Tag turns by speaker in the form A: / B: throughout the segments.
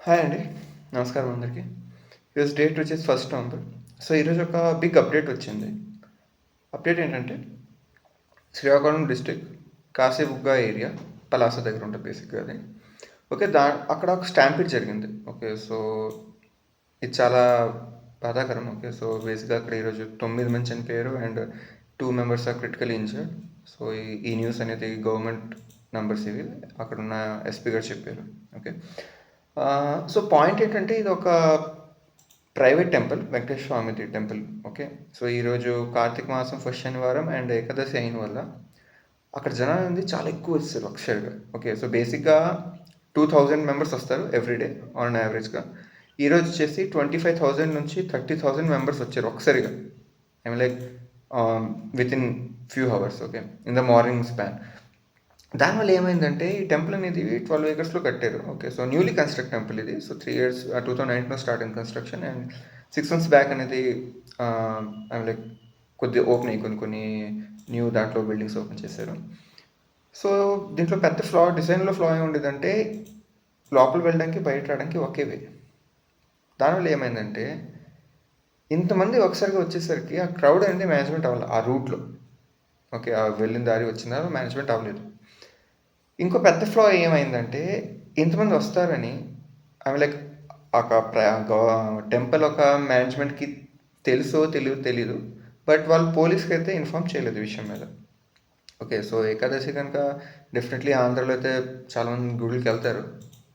A: Hi అండి. నమస్కారం అందరికి. ఈరోజు డేట్ వచ్చేసి 1 నవంబర్. సో, ఈరోజు ఒక బిగ్ అప్డేట్ వచ్చింది. అప్డేట్ ఏంటంటే, శ్రీకాకుళం డిస్ట్రిక్ట్ కాశీబుగ్గ ఏరియా, పలాస దగ్గర ఉంటుంది బేసిక్‌గా అది. ఓకే. అక్కడ ఒక స్టాంపీడ్ జరిగింది. ఓకే. సో, ఇది చాలా బాధాకరం. ఓకే. సో, బేసిక్‌గా అక్కడ ఈరోజు 9 మంది చనిపోయారు and 2 members are critically injured. So, ఈ న్యూస్ అనేది గవర్నమెంట్ నంబర్స్ ఇవి. అక్కడున్న ఎస్పీ గారు చెప్పారు. ఓకే. సో, పాయింట్ ఏంటంటే ఇదొక ప్రైవేట్ టెంపుల్, వెంకటేశ్వర స్వామిది టెంపుల్. ఓకే. సో, ఈరోజు కార్తీక మాసం ఫస్ట్ శనివారం అండ్ ఏకాదశి అయిన వల్ల అక్కడ జనాలు అనేది చాలా ఎక్కువ వచ్చేసారు ఒక్కసారిగా. ఓకే. సో, బేసిక్‌గా 2000 మెంబర్స్ వస్తారు ఎవ్రీ డే ఆన్ యావరేజ్‌గా. ఈరోజు వచ్చేసి 25,000 నుంచి 30,000 మెంబర్స్ వచ్చారు ఒక్కసారిగా. I mean like within few hours. Okay. In the morning span. దానివల్ల ఏమైందంటే ఈ టెంపుల్ అనేది 12 ఏకర్స్‌లో కట్టారు. Okay. So, newly construct temple ఇది. సో, 3 ఇయర్స్ 2019లో స్టార్ట్ అయింది కన్‌స్ట్రక్షన్ అండ్ 6 మంత్స్ బ్యాక్ అనేది ఐ మీన్ లైక్ కొద్దిగా ఓపెన్ అయ్యి కొన్ని న్యూ దాంట్లో బిల్డింగ్స్ ఓపెన్ చేశారు. సో, దీంట్లో పెద్ద డిజైన్‌లో ఫ్లా ఏముండేదంటే లోపలికి వెళ్ళడానికి, బయట రావడానికి ఒకే వే. దానివల్ల ఏమైందంటే ఇంతమంది ఒకసారిగా వచ్చేసరికి ఆ క్రౌడ్ అనేది మేనేజ్‌మెంట్ అవ్వల ఆ రూట్‌లో. ఓకే. ఆ వెళ్ళిన దారి వచ్చిన మేనేజ్‌మెంట్ అవ్వలేదు. ఇంకో పెద్ద ఫ్లా ఏమైందంటే ఇంతమంది వస్తారని ఐ మీన్ లైక్ ఒక టెంపుల్ ఒక మేనేజ్మెంట్‌కి తెలుసో తెలీదు. బట్ వాళ్ళు పోలీస్‌కైతే ఇన్ఫార్మ్ చేయలేదు ఈ విషయం మీద. ఓకే. సో, ఏకాదశి కనుక డెఫినెట్‌లీ ఆంధ్రాలో అయితే చాలామంది గుడులకెళ్తారు.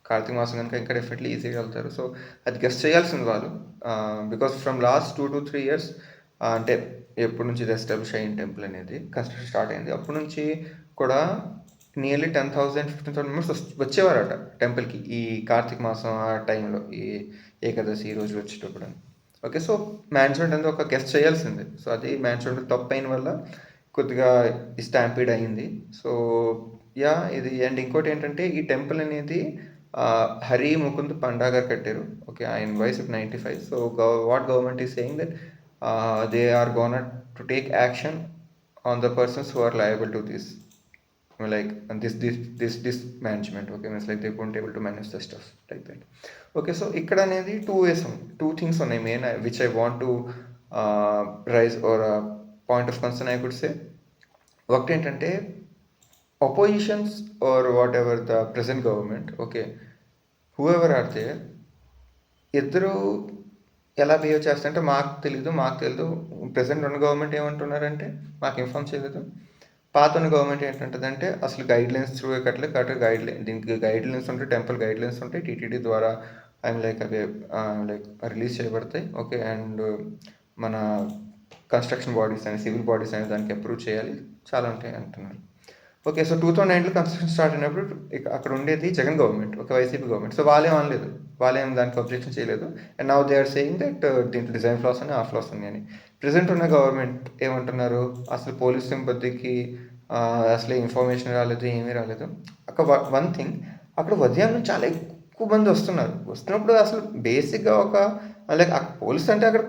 A: కార్తీక మాసం కనుక ఇంకా డెఫినెట్‌లీ ఈజీగా వెళ్తారు. సో, అది గెస్ చేయాల్సింది వాళ్ళు. బికాస్ ఫ్రమ్ లాస్ట్ 2-3 ఇయర్స్ అంటే ఎప్పటి నుంచి ఇది ఎస్టాబ్లిష్ అయిన టెంపుల్ అనేది కన్‌స్ట్రక్షన్ స్టార్ట్ అయింది. అప్పటి నుంచి కూడా నియర్లీ 10,000, 15,000 మెంబర్స్ వచ్చేవారట టెంపుల్‌కి. ఈ కార్తీక మాసం ఆ టైంలో ఈ ఏకాదశి ఈ రోజులు వచ్చేటప్పుడు. ఓకే. సో, మేనేజ్మెంట్ అనేది ఒక గెస్ చేయాల్సిందే. సో, అది మేనేజ్మెంట్ తప్పైన వల్ల కొద్దిగా స్టాంపీడ్ అయింది. సో, ఇది అండ్ ఇంకోటేంటంటే ఈ టెంపుల్ అనేది హరి ముకుంద్ పండా గారు కట్టారు. ఓకే. ఆయన వయసు 95. So, what government is saying that they are gonna to take action on the persons who are liable to this. Like and this management. Okay, means like they weren't able to manage the stuff like that. Okay, so ఇక్కడ అనేది two things ఉన్నాయి main which I want to rise or a point of concern I could say. ఒకటి ఏంటంటే oppositions or whatever the present government, okay, whoever are there, ఇద్దరు ఎలా behave చేస్తారంటే మాకు తెలీదు. ప్రెజెంట్ ఉన్న గవర్నమెంట్ ఏమంటున్నారంటే మాకు ఇన్ఫార్మ్ చేయలేదు. పాత ఉన్న గవర్నమెంట్ ఏంటంటదంటే అసలు గైడ్‌లైన్స్ త్రూ కట్టలేదు. దీనికి గైడ్‌లైన్స్ ఉంటాయి. టెంపుల్ గైడ్‌లైన్స్ ఉంటాయి. టీటీడీ ద్వారా లైక్ అవి లైక్ రిలీజ్ చేయబడతాయి. ఓకే. అండ్ మన కన్‌స్ట్రక్షన్ బాడీస్ అని, సివిల్ బాడీస్ అనేవి దానికి అప్రూవ్ చేయాలి. చాలా ఉంటాయి అంటున్నారు. ఓకే. సో, 2009లో కన్‌స్ట్రక్షన్ స్టార్ట్ అయినప్పుడు అక్కడ ఉండేది జగన్ గవర్నమెంట్. ఒక వైసీపీ గవర్నమెంట్. సో, వాళ్ళేం అనలేదు. వాళ్ళేం దానికి అబ్జెక్షన్ చేయలేదు. And now they are saying that దీంట్లో డిజైన్ ఫ్లాస్ ఉన్నాయి, ఆ ఫ్లాస్ ఉన్నాయని. ప్రెజెంట్ ఉన్న గవర్నమెంట్ ఏమంటున్నారు? అసలు పోలీస్ సింపథీకి అసలు ఇన్ఫర్మేషన్ రాలేదు, ఏమీ రాలేదు. వన్ థింగ్ అక్కడ ఉదయం నుంచి చాలా ఎక్కువ మంది వస్తున్నారు. వస్తున్నప్పుడు అసలు బేసిక్‌గా ఒక లైక్ పోలీస్ అంటే అక్కడ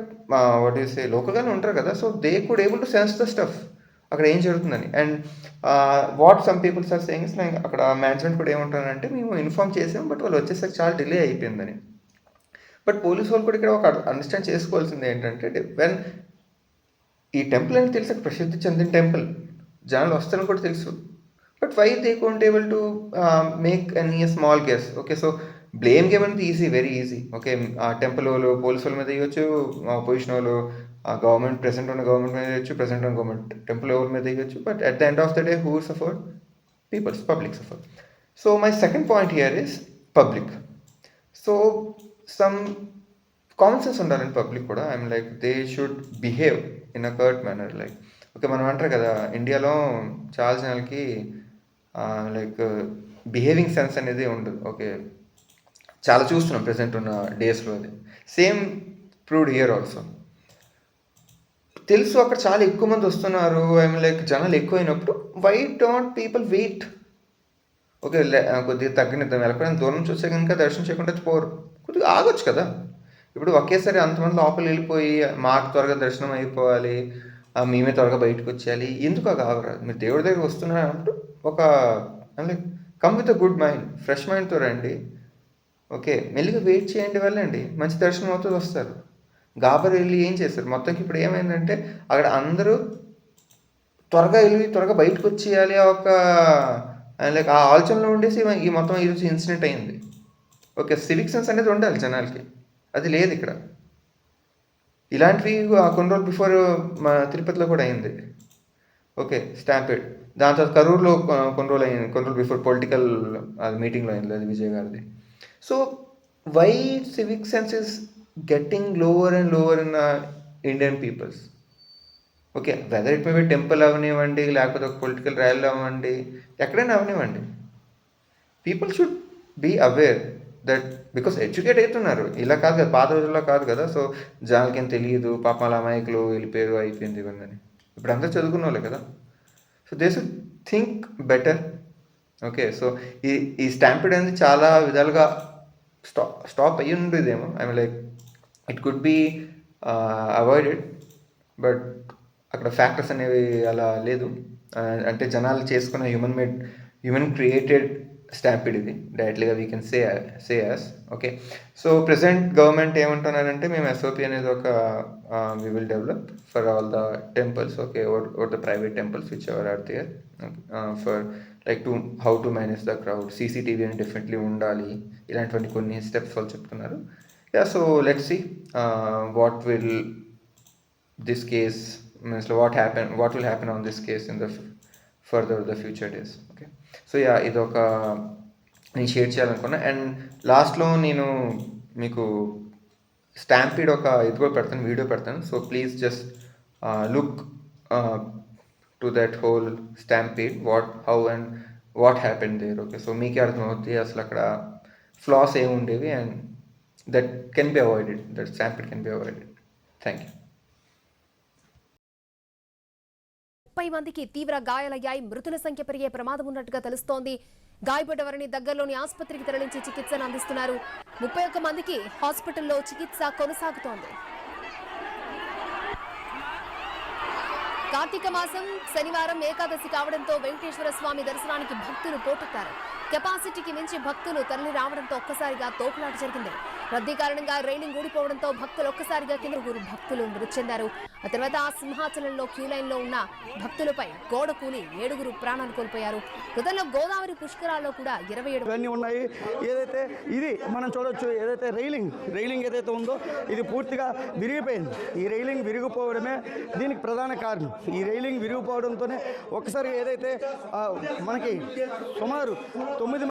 A: వాట్ యూ సే లోకల్‌గానే ఉంటారు కదా! So, they could able to sense the stuff. అక్కడ ఏం జరుగుతుందని. And what some peoples are saying is like అక్కడ మేనేజ్మెంట్ కూడా ఏమంటున్నారంటే మేము ఇన్ఫార్మ్ చేసాం. బట్ వాళ్ళు వచ్చేసరికి చాలా డిలే అయిపోయిందని. బట్ పోలీస్ వాళ్ళు కూడా ఇక్కడ ఒక అండర్‌స్టాండ్ చేసుకోవాల్సింది ఏంటంటే వెన్ ఈ టెంపుల్ అని తెలిసి ప్రసిద్ధి చెందిన టెంపుల్. జనాలు వస్తారని కూడా తెలుసు. But why they can't able to make any small guess. Okay. So, blame game అనేది వెరీ ఈజీ. ఓకే. ఆ టెంపుల్ వాళ్ళు పోలీస్ వాళ్ళ మీద ఎయొచ్చు. అపోజిషన్ వాళ్ళు ప్రెజెంట్ ఉన్న గవర్నమెంట్ మీద ఎయొచ్చు. ప్రెజెంట్ ఉన్న గవర్నమెంట్ టెంపుల్ ఎవరి మీద ఎయొచ్చు. But at the end of the day who suffered? Public suffer. So, my second point here is public. So, some common sense ఉండాలండి పబ్లిక్ కూడా. I mean like they should behave in a కర్ట్ manner. Like okay. మనం అంటారు కదా! ఇండియాలో చాలా జనాలకి like behaving sense అనేది ఉండదు. ఓకే. చాలా చూస్తున్నాం ప్రెజెంట్ ఉన్న డేస్‌లో అది. Same proved here also. తెలుసు అక్కడ చాలా ఎక్కువ మంది వస్తున్నారు. ఐ మీన్ లైక్ జనాలు ఎక్కువైనప్పుడు why don't people wait? Okay. కొద్దిగా తగ్గనిద్దాం. ఎక్కడైనా దూరం నుంచి వస్తే గనుక దర్శనం చేయకుండా పోరు. కొద్దిగా ఆగొచ్చు కదా! ఇప్పుడు ఒకేసారి అంతమంది లోపలెళ్ళిపోయి మాకు త్వరగా దర్శనం అయిపోవాలి. మేమే త్వరగా బయటకొచ్చేయాలి. ఎందుకు ఆగరాదు? మీరు దేవుడి దగ్గరికి వస్తున్నారన్నప్పుడు ఒక like come with a good mind. Fresh మైండ్‌తో రండి. ఓకే. మెల్లిగా వెయిట్ చేయండి, వెళ్ళండి. మంచి దర్శనం అవుతది, వస్తారు. గాబరా ఎళ్లి ఏం చేశారు? మొత్తానికి ఇప్పుడు ఏమైందంటే అక్కడ అందరూ త్వరగా ఎళ్లి, త్వరగా బయటకొచ్చేయాలి ఒక లైక్ ఆ ఆలోచనలో ఉండేసి ఈ మొత్తం ఈరోజు ఇన్సిడెంట్ అయింది. ఓకే. సివిక్ సెన్స్ అనేది ఉండాలి జనాలకి. అది లేదిక్కడ. ఇలాంటివి కొన్ని రోజులు బిఫోర్ మా తిరుపతిలో కూడా అయింది. ఓకే. స్టాంపీడ్. దాని తర్వాత కరూర్‌లో కొన్ని రోజులయింది. కొన్ని రోజులు బిఫోర్ పొలిటికల్ అది మీటింగ్‌లో అయింది అది విజయ్ గారిది. So, why civic sense is getting lower and lower in Indian peoples. Okay. Whether it may be temple అవ్వనివ్వండి, లేకపోతే ఒక పొలిటికల్ ర్యాలీలో అవ్వండి, ఎక్కడైనా అవ్వనివ్వండి. People should be aware that because educate అవుతున్నారు. ఇలా కాదు కదా, పాత రోజుల్లో కాదు కదా. సో, జనాలకేం తెలియదు, పాపం వాళ్ళ అమాయకులు వెళ్ళిపోయారు, అయిపోయింది ఇవన్నీ. ఇప్పుడు అందరూ చదువుకున్నోళ్ళే కదా. So, they should think better. Okay. So, ఈ ఈ స్టాంపీడ్ అనేది చాలా విధాలుగా స్టాప్ అయ్యి ఉండేదేమో. I mean like it could be avoided. But అక్కడ ఫ్యాక్టర్స్ అనేవి అలా లేదు. అంటే జనాలు చేసుకున్న హ్యూమన్ క్రియేటెడ్ స్టాంపీడ్ ఇది. డైరెక్ట్‌లీగా we can say as. Okay. So, present government ఏమంటున్నారంటే మేము ఎస్ఓపీ అనేది ఒక we will develop for all the temples. Okay. Or the private temples which ever are there. For like how to manage the crowd. CCTV అని definitely ఉండాలి. ఇలాంటివన్నీ కొన్ని steps వాళ్ళు చెప్తున్నారు. Yeah! So, let's see what will this case means what will happen on this case in the further the future days. Okay. So yeah, ఇదొక నేను share చేయాలనుకున్నా. And లాస్ట్లో నేను మీకు స్టాంపీడ్ ఒక ఇది కూడా పెడతాను, వీడియో పెడతాను. So please just look to that whole stampede, how and what happen there. Okay. So మీకే అర్థమవుతుంది అసలు అక్కడ ఫ్లాస్ ఏముండేవి, and that can be avoided, that stampede can be avoided. Thank you.
B: 30 మందికి తీవ్ర గాయాలయ్యాయి. మృతుల సంఖ్య పెరిగే ప్రమాదం ఉన్నట్టుగా తెలుస్తోంది. గాయపడ్డ వారిని దగ్గరలోని ఆసుపత్రికి తరలించి చికిత్సను అందిస్తున్నారు. 31 మందికి హాస్పిటల్లో చికిత్స కొనసాగుతోంది. కార్తీక మాసం శనివారం ఏకాదశి కావడంతో వెంకటేశ్వర స్వామి దర్శనానికి భక్తులు పోటెత్తారు. కెపాసిటీకి మించి భక్తులు తరలి రావడంతో ఒక్కసారిగా తోపులాట జరిగింది. రద్దీ కారణంగా రైలింగ్ ఊడిపోవడంతో భక్తులు ఒక్కసారిగా కింద భక్తులు మృతి చెందారు. ఆ తర్వాత సింహాచలంలో క్యూ లైన్ లో ఉన్న భక్తులపై గోడ కూలి 7 ప్రాణాలు కోల్పోయారు. గతంలో గోదావరి పుష్కరాల్లో కూడా 27
C: ఉన్నాయి. ఏదైతే ఇది మనం చూడొచ్చు, ఏదైతే రైలింగ్ ఏదైతే ఉందో ఇది పూర్తిగా విరిగిపోయింది. ఈ రైలింగ్ విరిగిపోవడమే దీనికి ప్రధాన కారణం. ఈ రైలింగ్ విరిగిపోవడంతోనే ఒకసారి ఏదైతే మనకి సుమారు 9